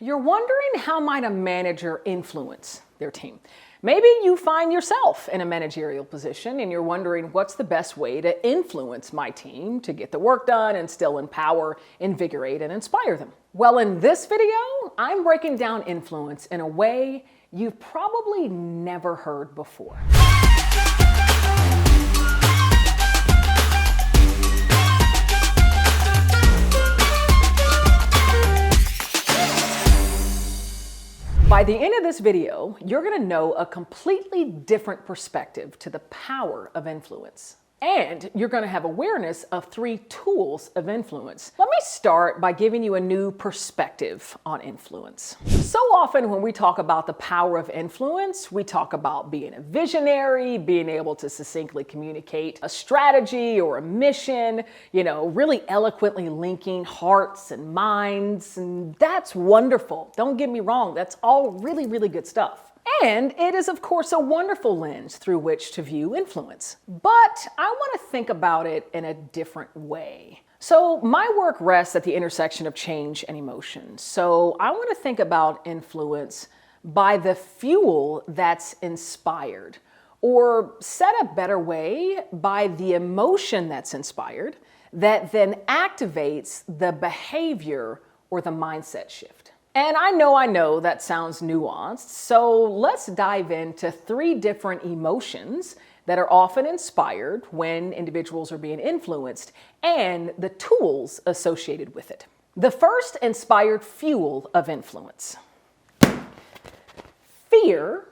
You're wondering, how might a manager influence their team? Maybe you find yourself in a managerial position and you're wondering, what's the best way to influence my team to get the work done and still empower, invigorate, and inspire them? Well, in this video, I'm breaking down influence in a way you've probably never heard before. By the end of this video, you're going to know a completely different perspective to the power of influence. And you're going to have awareness of 3 tools of influence. Let me start by giving you a new perspective on influence. So often when we talk about the power of influence, we talk about being a visionary, being able to succinctly communicate a strategy or a mission, really eloquently linking hearts and minds. And that's wonderful. Don't get me wrong. That's all really, really good stuff. And it is, of course, a wonderful lens through which to view influence. But I want to think about it in a different way. So my work rests at the intersection of change and emotion. So I want to think about influence by the fuel that's inspired, or said a better way, by the emotion that's inspired that then activates the behavior or the mindset shift. And I know that sounds nuanced, so let's dive into 3 different emotions that are often inspired when individuals are being influenced and the tools associated with it. The first inspired fuel of influence: fear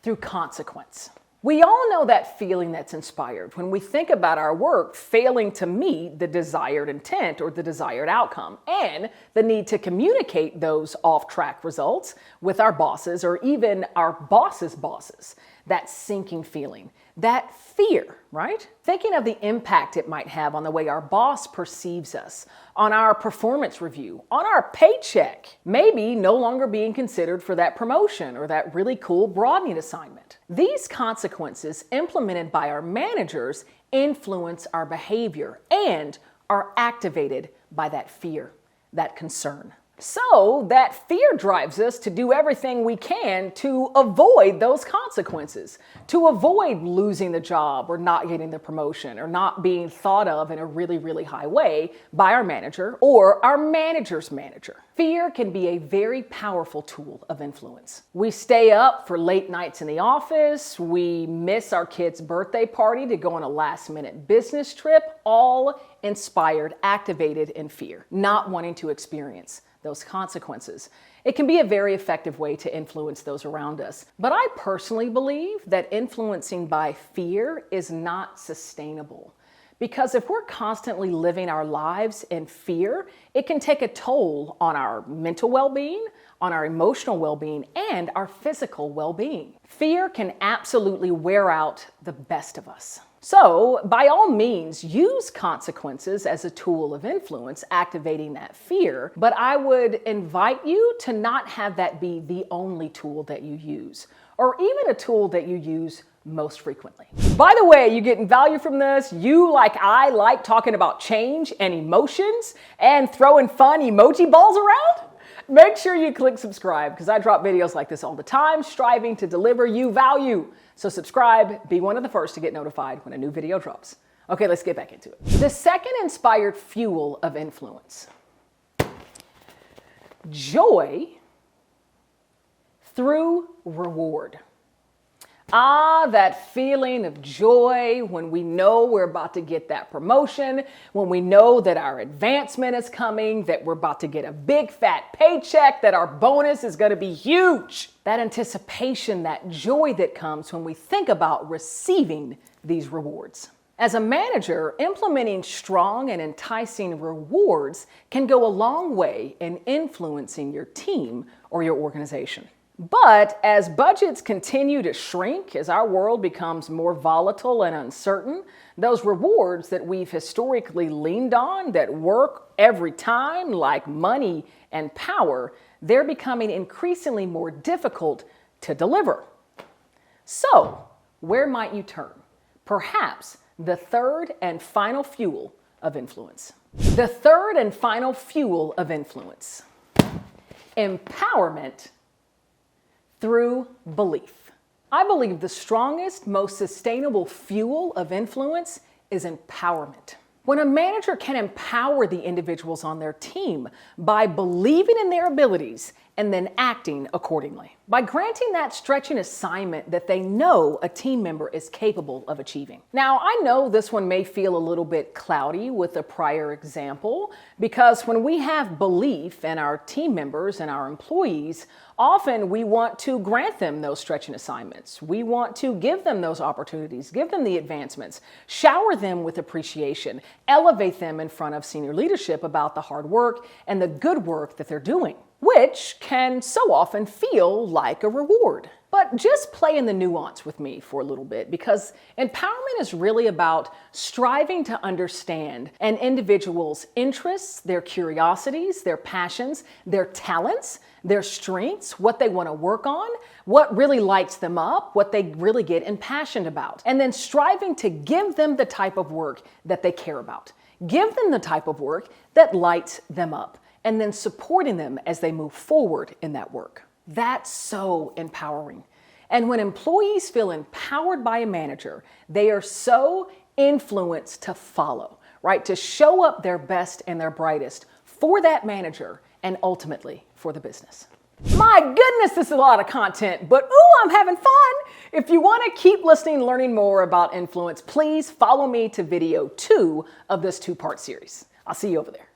through consequence. We all know that feeling that's inspired when we think about our work failing to meet the desired intent or the desired outcome, and the need to communicate those off-track results with our bosses or even our boss's bosses. That sinking feeling, that fear, right? Thinking of the impact it might have on the way our boss perceives us, on our performance review, on our paycheck, maybe no longer being considered for that promotion or that really cool broadening assignment. These consequences implemented by our managers influence our behavior and are activated by that fear, that concern. So that fear drives us to do everything we can to avoid those consequences, to avoid losing the job or not getting the promotion or not being thought of in a really, really high way by our manager or our manager's manager. Fear can be a very powerful tool of influence. We stay up for late nights in the office, we miss our kid's birthday party to go on a last-minute business trip, all inspired, activated in fear, not wanting to experience those consequences. It can be a very effective way to influence those around us. But I personally believe that influencing by fear is not sustainable. Because if we're constantly living our lives in fear, it can take a toll on our mental well-being, on our emotional well-being, and our physical well-being. Fear can absolutely wear out the best of us. So, by all means, use consequences as a tool of influence, activating that fear, but I would invite you to not have that be the only tool that you use, or even a tool that you use most frequently. By the way, you getting value from this? You, like I, like talking about change and emotions and throwing fun emoji balls around? Make sure you click subscribe, because I drop videos like this all the time, striving to deliver you value. So subscribe, be one of the first to get notified when a new video drops. Okay, let's get back into it. The second inspired fuel of influence: joy through reward. That feeling of joy when we know we're about to get that promotion, when we know that our advancement is coming, that we're about to get a big fat paycheck, that our bonus is going to be huge. That anticipation, that joy that comes when we think about receiving these rewards. As a manager, implementing strong and enticing rewards can go a long way in influencing your team or your organization. But as budgets continue to shrink, as our world becomes more volatile and uncertain, those rewards that we've historically leaned on, that work every time, like money and power, they're becoming increasingly more difficult to deliver. So, where might you turn? Perhaps the third and final fuel of influence. The third and final fuel of influence: Empowerment through belief. I believe the strongest, most sustainable fuel of influence is empowerment. When a manager can empower the individuals on their team by believing in their abilities and then acting accordingly, by granting that stretching assignment that they know a team member is capable of achieving. Now, I know this one may feel a little bit cloudy with a prior example, because when we have belief in our team members and our employees, often we want to grant them those stretching assignments. We want to give them those opportunities, give them the advancements, shower them with appreciation, elevate them in front of senior leadership about the hard work and the good work that they're doing, which can so often feel like a reward. But just play in the nuance with me for a little bit, because empowerment is really about striving to understand an individual's interests, their curiosities, their passions, their talents, their strengths, what they want to work on, what really lights them up, what they really get impassioned about, and then striving to give them the type of work that they care about. Give them the type of work that lights them up, and then supporting them as they move forward in that work. That's so empowering. And when employees feel empowered by a manager, they are so influenced to follow, right? To show up their best and their brightest for that manager and ultimately for the business. My goodness, this is a lot of content, but ooh, I'm having fun. If you want to keep listening and learning more about influence, please follow me to video 2 of this 2-part series. I'll see you over there.